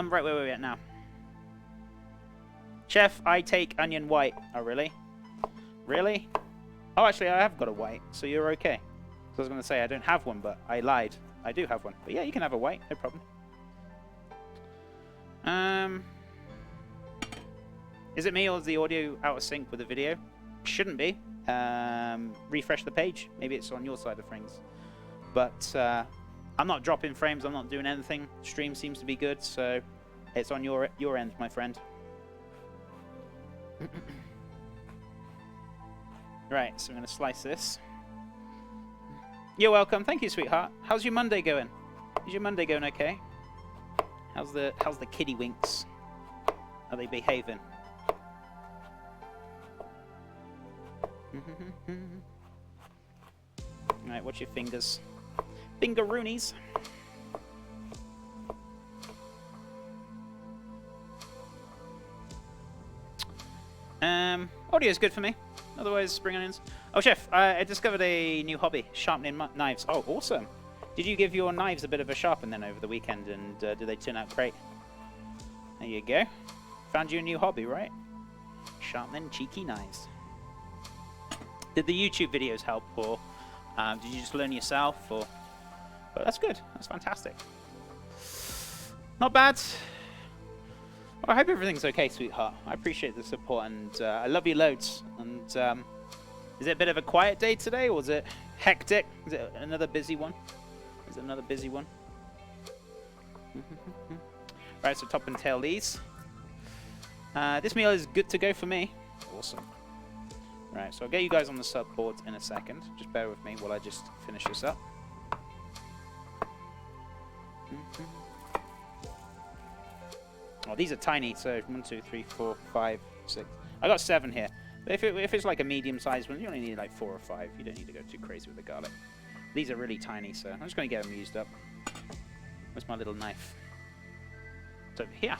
Right, where are we at now? Chef, I take onion white. Oh, really? Really? Oh, actually, I have got a white, so you're okay. So I was going to say I don't have one, but I lied. I do have one. But yeah, you can have a white, no problem. Is it me or is the audio out of sync with the video? Shouldn't be. Refresh the page. Maybe it's on your side of things. But I'm not dropping frames. I'm not doing anything. Stream seems to be good, so it's on your end, my friend. Right, so I'm going to slice this. You're welcome. Thank you, sweetheart. How's your Monday going? Is your Monday going okay? How's the kitty winks? Are they behaving? Alright, watch your fingers. Fingeroonies. Audio is good for me. Otherwise, spring onions. Oh, chef, I discovered a new hobby, sharpening knives. Oh, awesome. Did you give your knives a bit of a sharpen then over the weekend, and did they turn out great? There you go. Found you a new hobby, right? Sharpening cheeky knives. Did the YouTube videos help, or did you just learn yourself? Or, but that's good. That's fantastic. Not bad. Well, I hope everything's okay, sweetheart. I appreciate the support, and I love you loads. And is it a bit of a quiet day today, or was it hectic? Is it another busy one? Is it another busy one? Right, so top and tail these. This meal is good to go for me. Awesome. Right, so I'll get you guys on the sub board in a second. Just bear with me while I just finish this up. Oh, these are tiny, so 1, 2, 3, 4, 5, 6. I got 7 here. But if it's like a medium-sized one, you only need like 4 or 5. You don't need to go too crazy with the garlic. These are really tiny, so I'm just going to get them used up. Where's my little knife? It's over here.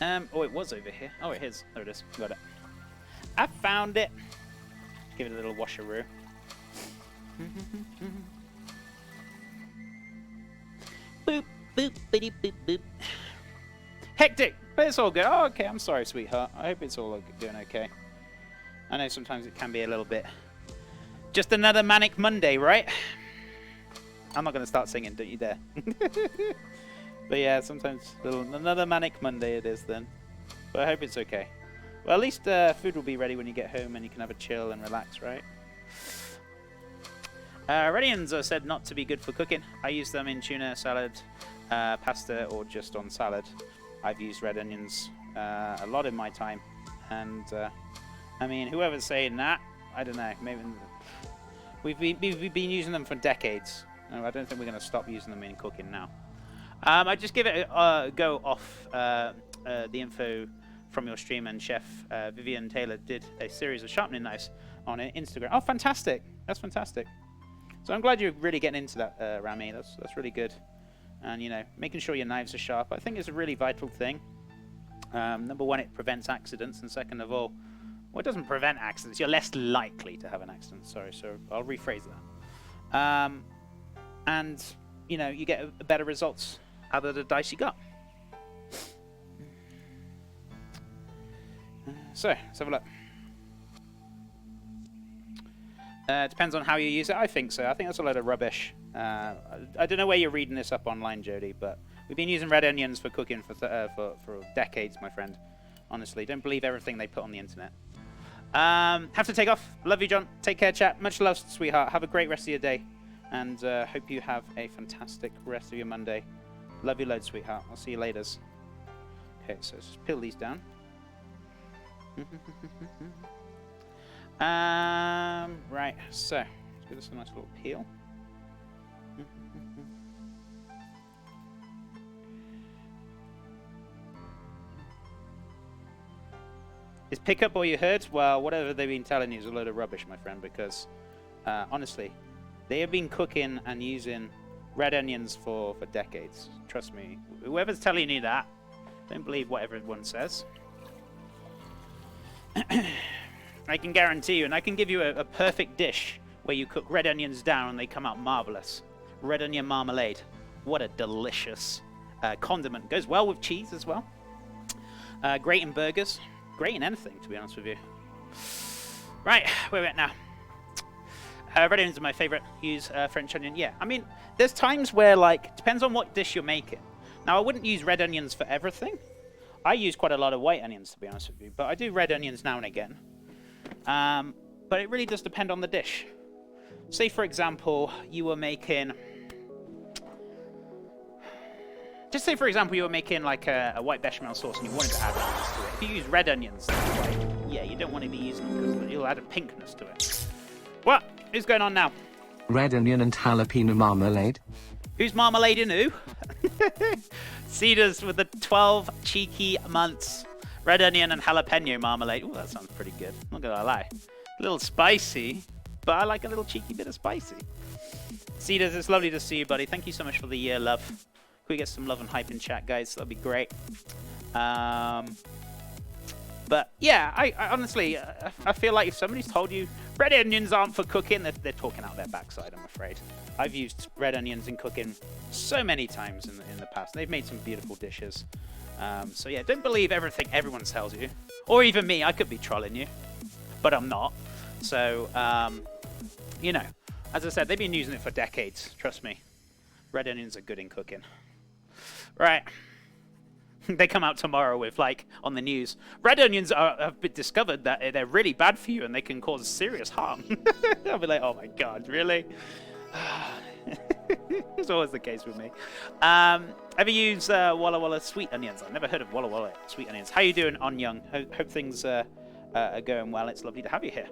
Oh, it was over here. Oh, it is. There it is. Got it. I found it. Give it a little washeroo. Boop, boop, bitty, boop, boop. Hectic, but it's all good. Oh, okay. I'm sorry, sweetheart. I hope it's all doing okay. I know sometimes it can be a little bit. Just another manic Monday, right? I'm not going to start singing, don't you dare. But yeah, sometimes another manic Monday it is then. But I hope it's okay. Well, at least food will be ready when you get home and you can have a chill and relax, right? Red onions are said not to be good for cooking. I use them in tuna, salad, pasta, or just on salad. I've used red onions a lot in my time. And, I mean, whoever's saying that, I don't know. Maybe we've been using them for decades. No, I don't think we're going to stop using them in cooking now. I just give it a go off the info from your stream, and Chef Vivian Taylor did a series of sharpening knives on Instagram. Oh, fantastic! That's fantastic. So I'm glad you're really getting into that, Rami. That's really good. And you know, making sure your knives are sharp, I think, is a really vital thing. Number one, it prevents accidents, and second of all, well, it doesn't prevent accidents. You're less likely to have an accident. Sorry, so I'll rephrase that. And you know, you get better results out of the dice you got. So, let's have a look. Depends on how you use it. I think so. I think that's a load of rubbish. I don't know where you're reading this up online, Jody, but we've been using red onions for cooking for decades, my friend. Honestly, don't believe everything they put on the internet. Have to take off. Love you, John. Take care, chat. Much love, sweetheart. Have a great rest of your day. And hope you have a fantastic rest of your Monday. Love you loads, sweetheart. I'll see you later. Okay, so let's just peel these down. Right, so let's give this a nice little peel. Is pickup all you heard? Well, whatever they've been telling you is a load of rubbish, my friend, because honestly, they have been cooking and using red onions for decades. Trust me. Whoever's telling you that, don't believe what everyone says. I can guarantee you, and I can give you a perfect dish where you cook red onions down and they come out marvelous. Red onion marmalade. What a delicious condiment. Goes well with cheese as well. Great in burgers. Great in anything, to be honest with you. Right, where we're at now. Red onions are my favorite. Use French onion. Yeah, I mean, there's times where, like, depends on what dish you're making. Now, I wouldn't use red onions for everything. I use quite a lot of white onions, to be honest with you, but I do red onions now and again. But it really does depend on the dish. Say, for example, you were making... Just say, for example, you were making like a white bechamel sauce and you wanted to add onions to it. If you use red onions, like, yeah, you don't want to be using them because you'll add a pinkness to it. What? Who's going on now? Red onion and jalapeno marmalade. Who's marmalading who? Cedars with the 12 cheeky months. Red onion and jalapeno marmalade. Ooh, that sounds pretty good. Not gonna lie. A little spicy, but I like a little cheeky bit of spicy. Cedars, it's lovely to see you, buddy. Thank you so much for the love. Can we get some love and hype in chat, guys? That'd be great. But yeah, I honestly, I feel like if somebody's told you red onions aren't for cooking, they're talking out their backside, I'm afraid. I've used red onions in cooking so many times in the past. They've made some beautiful dishes. So yeah, don't believe everything everyone tells you. Or even me, I could be trolling you. But I'm not. So, you know, as I said, they've been using it for decades. Trust me. Red onions are good in cooking. Right. They come out tomorrow with, like, on the news, red onions have been discovered that they're really bad for you and they can cause serious harm. I'll be like, oh my god, really? It's always the case with me. Ever use Walla Walla sweet onions? I've never heard of Walla Walla sweet onions. How you doing, On Young? Hope things are going well. It's lovely to have you here.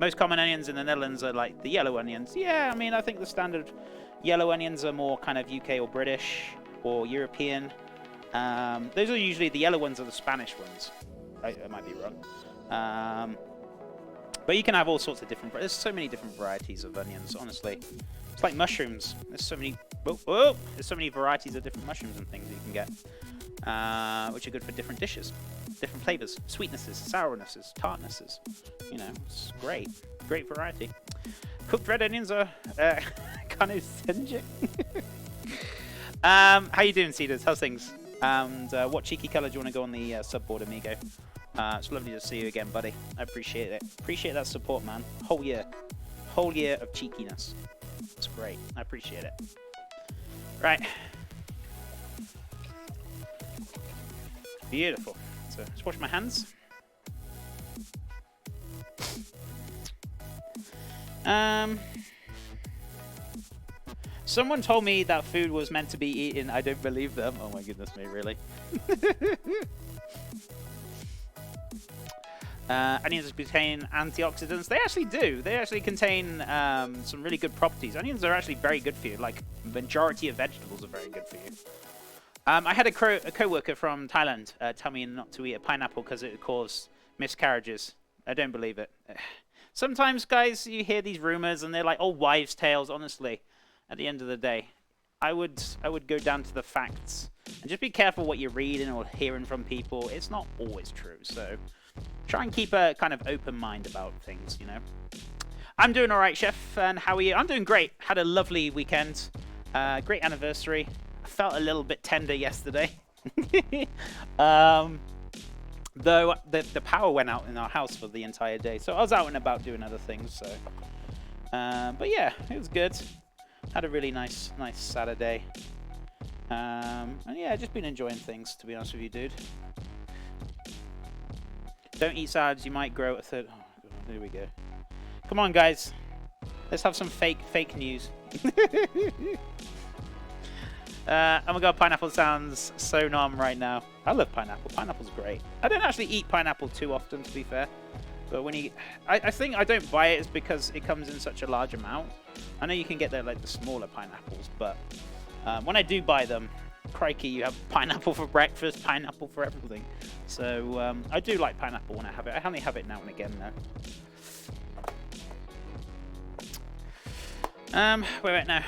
Most common onions in the Netherlands are like the yellow onions. Yeah, I mean, I think the standard yellow onions are more kind of UK or British or European. Those are usually the yellow ones are the Spanish ones. I might be wrong. But you can have all sorts of different... There's so many different varieties of onions, honestly. It's like mushrooms. There's so many... There's so many varieties of different mushrooms and things that you can get, which are good for different dishes, different flavors, sweetnesses, sournesses, tartnesses. You know, it's great. Great variety. Cooked red onions are kind of stinging. How you doing, Cedars? How's things? And what cheeky colour do you want to go on the subboard, amigo? It's lovely to see you again, buddy. I appreciate it. Appreciate that support, man. Whole year of cheekiness. It's great. I appreciate it. Right. Beautiful. So let's wash my hands. Someone told me that food was meant to be eaten. I don't believe them. Oh my goodness me, really? Onions contain antioxidants. They actually do. They actually contain some really good properties. Onions are actually very good for you. Like, the majority of vegetables are very good for you. I had a co-worker from Thailand tell me not to eat a pineapple because it would cause miscarriages. I don't believe it. Sometimes, guys, you hear these rumors and they're like, oh, wives' tales. Honestly, at the end of the day, I would go down to the facts. And just be careful what you're reading or hearing from people. It's not always true, so... Try and keep a kind of open mind about things, you know. I'm doing all right, Chef, and how are you? I'm doing great. Had a lovely weekend. Great anniversary. I felt a little bit tender yesterday. Though the power went out in our house for the entire day, so I was out and about doing other things. So, but yeah, it was good. Had a really nice Saturday. And yeah, just been enjoying things, to be honest with you, dude. Don't eat salads, you might grow a third. Oh, God, here we go. Come on, guys. Let's have some fake news. Oh my God, pineapple sounds so numb right now. I love pineapple. Pineapple's great. I don't actually eat pineapple too often, to be fair. But when you... I think I don't buy it is because it comes in such a large amount. I know you can get like the smaller pineapples, but when I do buy them, crikey, you have pineapple for breakfast, pineapple for everything. So I do like pineapple when I have it. I only have it now and again, though. Where are we at now?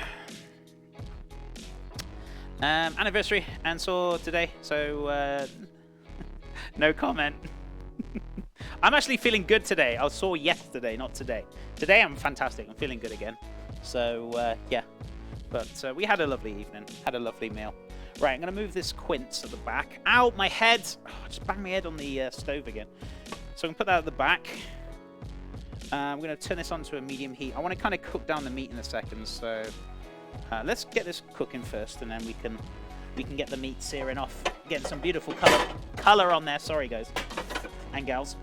Anniversary and saw today, so no comment. I'm actually feeling good today. I saw yesterday, not today. Today I'm fantastic. I'm feeling good again. So yeah, But we had a lovely evening, had a lovely meal. Right, I'm going to move this quince at the back. Ow, my head! Oh, I just banged my head on the stove again. So I'm going to put that at the back. I'm going to turn this onto a medium heat. I want to kind of cook down the meat in a second, so let's get this cooking first, and then we can get the meat searing off, getting some beautiful color on there. Sorry, guys and gals,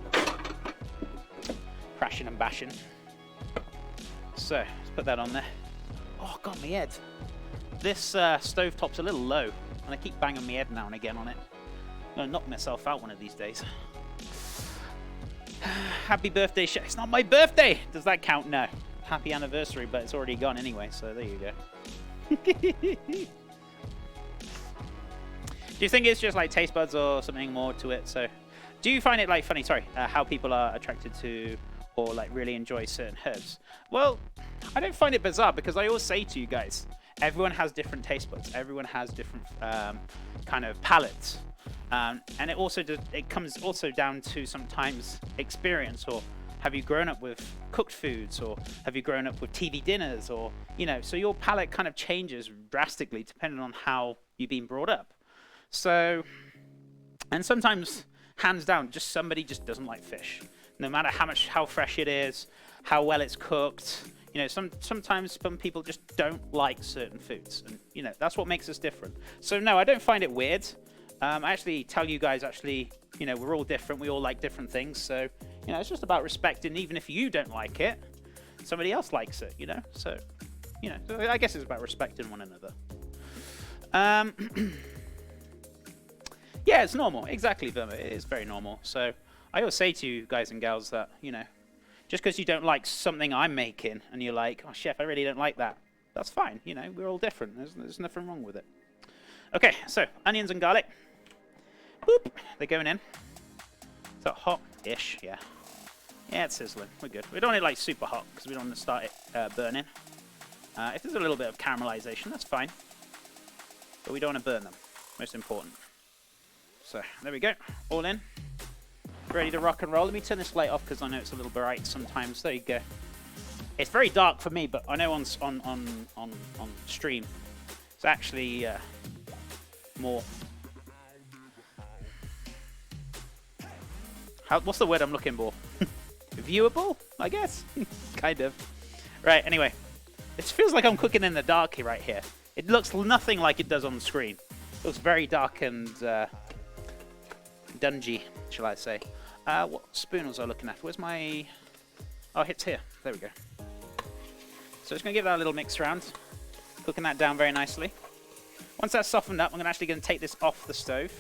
crashing and bashing. So let's put that on there. Oh, God, my head. This stove top's a little low, and I keep banging my head now and again on it. I'm gonna knock myself out one of these days. Happy birthday, Chef. It's not my birthday! Does that count? No. Happy anniversary, but it's already gone anyway, so there you go. Do you think it's just like taste buds or something more to it? So, do you find it like funny, how people are attracted to or like really enjoy certain herbs? Well, I don't find it bizarre because I always say to you guys, everyone has different taste buds. Everyone has different kind of palates. And it comes also down to sometimes experience, or have you grown up with cooked foods, or have you grown up with TV dinners, or, you know, so your palate kind of changes drastically depending on how you've been brought up. So, and sometimes, hands down, somebody just doesn't like fish. No matter how fresh it is, how well it's cooked. You know, sometimes some people just don't like certain foods, and you know that's what makes us different. So no, I don't find it weird. I actually tell you guys, you know, we're all different. We all like different things. So you know, it's just about respecting. Even if you don't like it, somebody else likes it. You know, so you know, so I guess it's about respecting one another. Yeah, it's normal. Exactly, Verma. It is very normal. So I always say to you guys and gals that, you know, just because you don't like something I'm making and you're like, oh, chef, I really don't like that. That's fine. You know, we're all different. There's nothing wrong with it. Okay, so onions and garlic. Boop. They're going in. So hot-ish, yeah. Yeah, it's sizzling. We're good. We don't want it like super hot because we don't want to start it burning. If there's a little bit of caramelization, that's fine. But we don't want to burn them. Most important. So there we go. All in. Ready to rock and roll. Let me turn this light off because I know it's a little bright sometimes. There you go. It's very dark for me, but I know on stream it's actually more. What's the word I'm looking for? Viewable, I guess. Kind of. Right. Anyway, it feels like I'm cooking in the dark right here. It looks nothing like it does on the screen. It looks very dark and dungy, shall I say. What spoon was I looking at? Where's my... Oh, it's here. There we go. So just going to give that a little mix around. Cooking that down very nicely. Once that's softened up, I'm actually going to take this off the stove.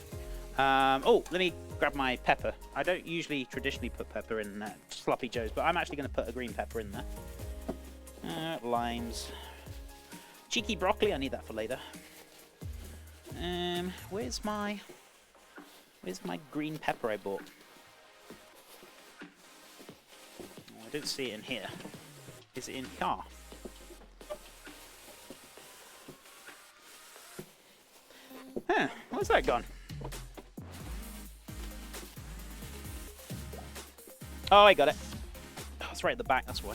Oh, let me grab my pepper. I don't usually traditionally put pepper in Sloppy Joe's, but I'm actually going to put a green pepper in there. Limes. Cheeky broccoli, I need that for later. Where's my green pepper I bought? Oh, I don't see it in here. Is it in here? Huh, where's that gone? Oh, I got it. Oh, it's right at the back, that's why.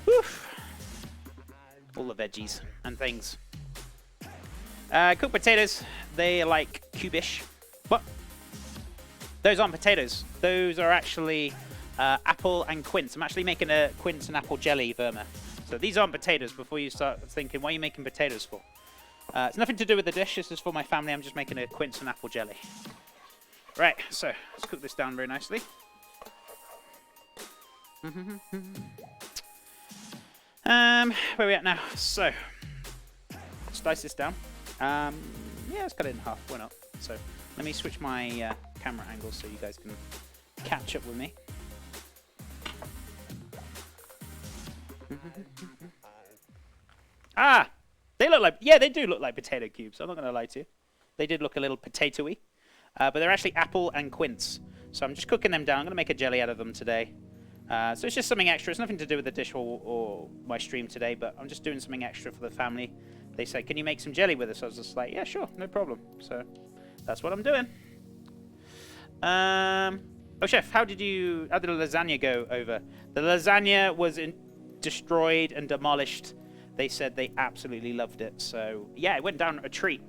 Woof. All the veggies and things. Cooked potatoes, they are like cubish. What? Those aren't potatoes. Those are actually apple and quince. I'm actually making a quince and apple jelly, Verma. So these aren't potatoes before you start thinking, what are you making potatoes for? It's nothing to do with the dish. This is for my family. I'm just making a quince and apple jelly. Right, so let's cook this down very nicely. Where are we at now? So, slice this down. Yeah, let's cut it in half. Why not? So, let me switch my camera angle so you guys can catch up with me. Ah! They look like... Yeah, they do look like potato cubes. I'm not going to lie to you. They did look a little potato-y. But they're actually apple and quince. So I'm just cooking them down. I'm going to make a jelly out of them today. So it's just something extra. It's nothing to do with the dish or my stream today, but I'm just doing something extra for the family. They said, can you make some jelly with us? I was just like, yeah, sure, no problem. So that's what I'm doing. Oh, Chef, how did the lasagna go over? The lasagna was destroyed and demolished. They said they absolutely loved it. So yeah, it went down a treat.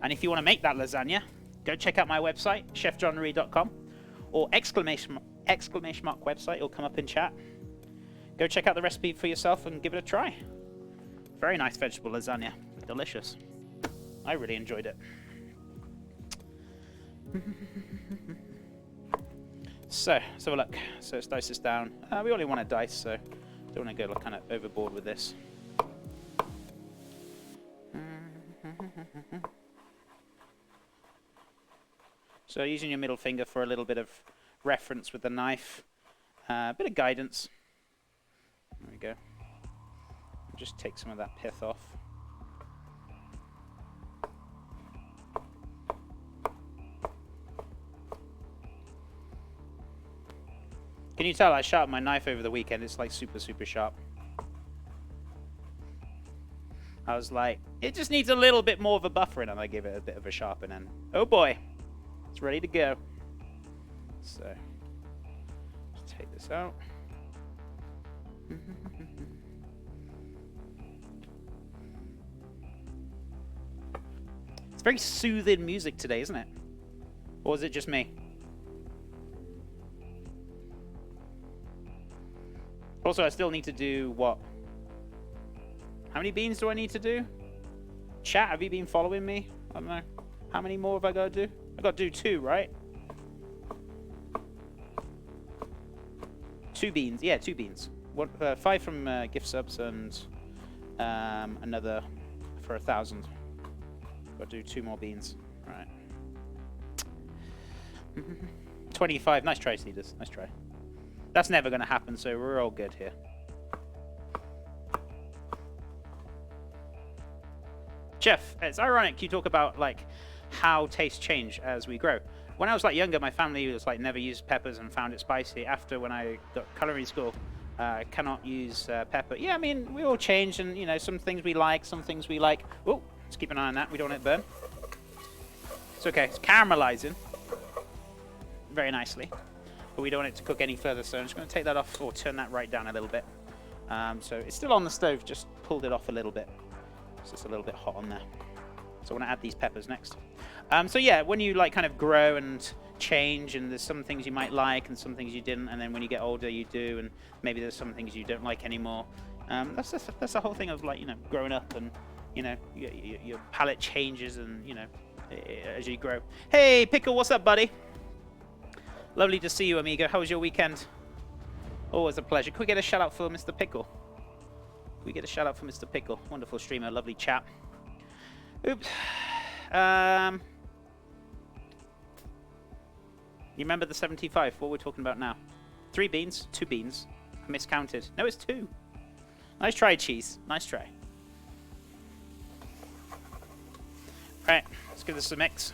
And if you want to make that lasagna, go check out my website, chefjohnmarie.com, or exclamation mark website. It'll come up in chat. Go check out the recipe for yourself and give it a try. Very nice vegetable lasagna. Delicious. I really enjoyed it. So, let's have a look. So let's dice this down. We only want to dice, so don't want to go kind of overboard with this. So using your middle finger for a little bit of reference with the knife. A bit of guidance. There we go. Just take some of that pith off. Can you tell I sharpened my knife over the weekend? It's like super, super sharp. I was like, it just needs a little bit more of a buffering, and I gave it a bit of a sharpen, and oh boy, it's ready to go. So, let's take this out. It's very soothing music today, isn't it? Or is it just me? Also, I still need to do what? How many beans do I need to do? Chat, have you been following me? I don't know. How many more have I got to do? I got to do 2, right? 2 beans. Yeah, 2 beans. 5 from gift subs and another for 1,000. Got to do 2 more beans. Right. 25. Nice try, Cedars. Nice try. That's never going to happen, so we're all good here. Chef, it's ironic you talk about like how tastes change as we grow. When I was like younger, my family was like never used peppers and found it spicy. After when I got culinary school, cannot use pepper. Yeah, I mean we all change, and you know some things we like, some things we like. Oh, let's keep an eye on that. We don't want it to burn. It's okay. It's caramelizing very nicely, but we don't want it to cook any further. So I'm just going to take that off, or turn that right down a little bit. So it's still on the stove. Just pulled it off a little bit. So it's a little bit hot on there. So I want to add these peppers next. So yeah, when you like kind of grow and change, and there's some things you might like and some things you didn't, and then when you get older you do, and maybe there's some things you don't like anymore. That's the whole thing of like, you know, growing up, and you know your palate changes, and you know as you grow. Hey Pickle, what's up, buddy? Lovely to see you, amigo. How was your weekend? Always a pleasure. Can we get a shout out for Mr. Pickle? We get a shout out for Mr. Pickle. Wonderful streamer, lovely chap. Oops. You remember the 75? What we're talking about now? 3 beans, 2 beans. I miscounted. No, it's 2. Nice try, cheese. Nice try. Right, let's give this a mix.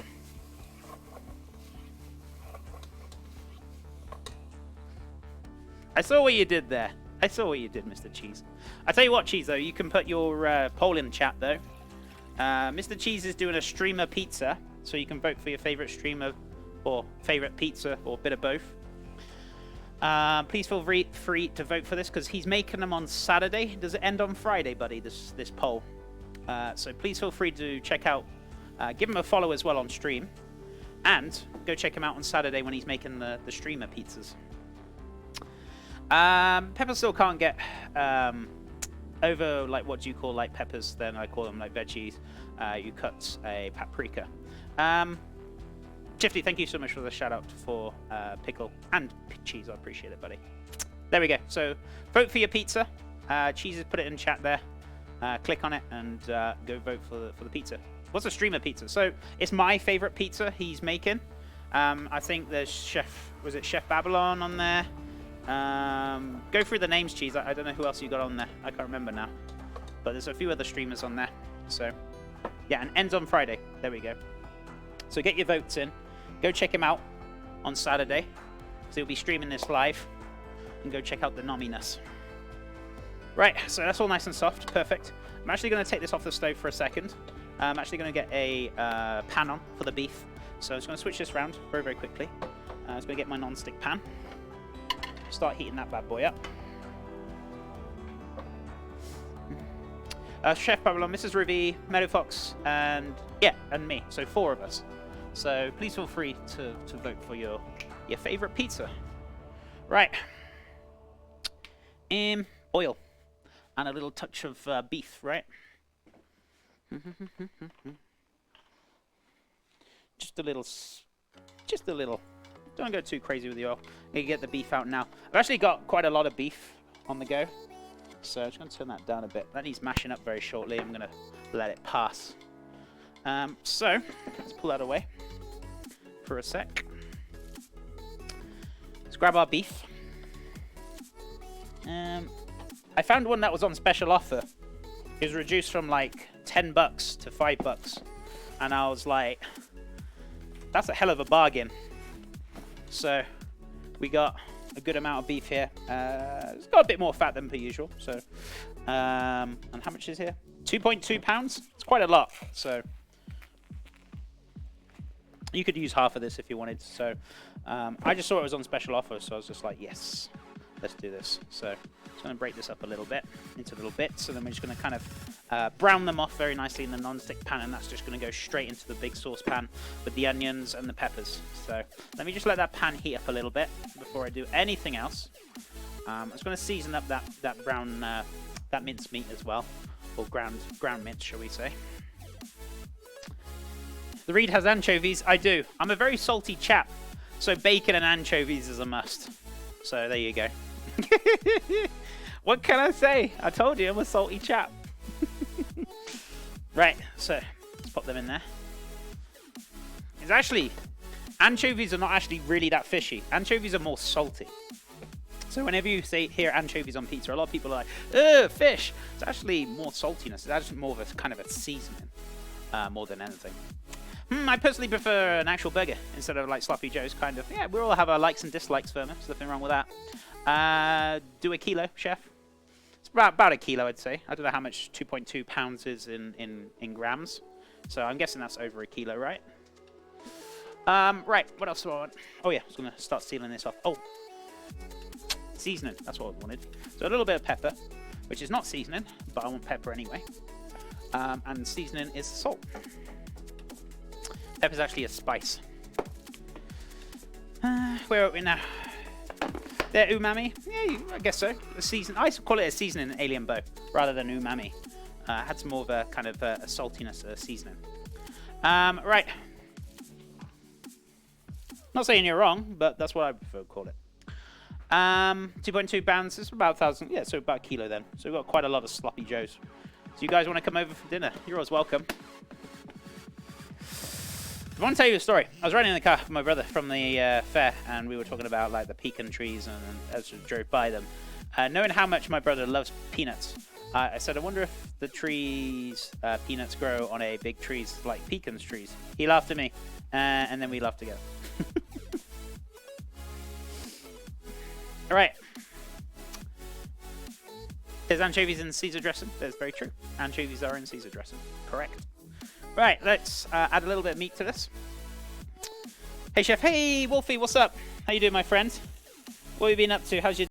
I saw what you did there. I saw what you did, Mr. Cheese. I tell you what, Cheese, though, you can put your poll in the chat, though. Mr. Cheese is doing a streamer pizza, so you can vote for your favorite streamer or favorite pizza or a bit of both. Please feel free to vote for this, because he's making them on Saturday. Does it end on Friday, buddy, this poll? So please feel free to check out, give him a follow as well on stream, and go check him out on Saturday when he's making the streamer pizzas. Pepper still can't get over, like, what do you call like peppers? Then I call them like veggies. You cut a paprika. Chifty, thank you so much for the shout out for Pickle and Cheese. I appreciate it, buddy. There we go. So vote for your pizza. Cheese has put it in chat there. Click on it and go vote for the pizza. What's a streamer pizza? So it's my favorite pizza he's making. I think there's Chef Babylon on there. Go through the names, Cheese. I don't know who else you got on there. I can't remember now. But there's a few other streamers on there. So, yeah, and ends on Friday. There we go. So get your votes in. Go check him out on Saturday. So he'll be streaming this live. And go check out the nomminess. Right, so that's all nice and soft. Perfect. I'm actually going to take this off the stove for a second. I'm actually going to get a pan on for the beef. So I'm just going to switch this around very, very quickly. I'm just going to get my non-stick pan. Start heating that bad boy up. Chef Pablo, Mrs. Ruby, Meadow Fox, and me. So 4 of us. So please feel free to vote for your favorite pizza. Right. Oil and a little touch of beef, right? Just a little. Don't go too crazy with the oil. You get the beef out now. I've actually got quite a lot of beef on the go, so I'm just going to turn that down a bit. That needs mashing up very shortly. I'm going to let it pass. So let's pull that away for a sec. Let's grab our beef. I found one that was on special offer. It was reduced from like $10 to $5, and I was like, that's a hell of a bargain. So we got a good amount of beef here. It's got a bit more fat than per usual. So, and how much is here? 2.2 pounds. It's quite a lot. So you could use half of this if you wanted. So I just saw it was on special offer, so I was just like, yes, let's do this. So I'm going to break this up a little bit into little bits, and then we're just going to kind of brown them off very nicely in the non-stick pan, and that's just going to go straight into the big saucepan with the onions and the peppers. So let me just let that pan heat up a little bit before I do anything else. I'm just going to season up that brown that minced meat as well, or ground mince, shall we say. The Reed has anchovies. I do. I'm a very salty chap, so bacon and anchovies is a must. So there you go. What can I say? I told you I'm a salty chap. Right, so let's pop them in there. It's actually, anchovies are not actually really that fishy. Anchovies are more salty. So whenever you hear anchovies on pizza, a lot of people are like, ugh, fish. It's actually more saltiness. It's actually more of a kind of a seasoning, more than anything. I personally prefer an actual burger instead of like Sloppy Joe's kind of. Yeah, we all have our likes and dislikes, Firma. There's nothing wrong with that. Do a kilo, chef. It's about a kilo, I'd say. I don't know how much 2.2 pounds is in grams. So I'm guessing that's over a kilo, right? Right, what else do I want? Oh yeah, I was going to start sealing this off. Oh, seasoning. That's what I wanted. So a little bit of pepper, which is not seasoning, but I want pepper anyway. And seasoning is salt. Pepper's actually a spice. Where are we now? There, umami. Yeah, I guess so. I call it a seasoning in Alien Bow rather than umami. Had some more of a kind of a saltiness seasoning. Right. Not saying you're wrong, but that's what I prefer to call it. 2.2 pounds. It's about 1,000. Yeah, so about a kilo then. So we've got quite a lot of Sloppy Joes. So you guys want to come over for dinner? You're always welcome. I want to tell you a story. I was riding in the car with my brother from the fair, and we were talking about like the pecan trees, and as we drove by them, knowing how much my brother loves peanuts, I said, I wonder if the trees, peanuts grow on a big trees like pecans trees. He laughed at me, and then we laughed together. All right. There's anchovies in Caesar dressing. That's very true. Anchovies are in Caesar dressing. Correct. Right, let's add a little bit of meat to this. Hey, Chef. Hey, Wolfie, what's up? How you doing, my friend? What have you been up to? How's your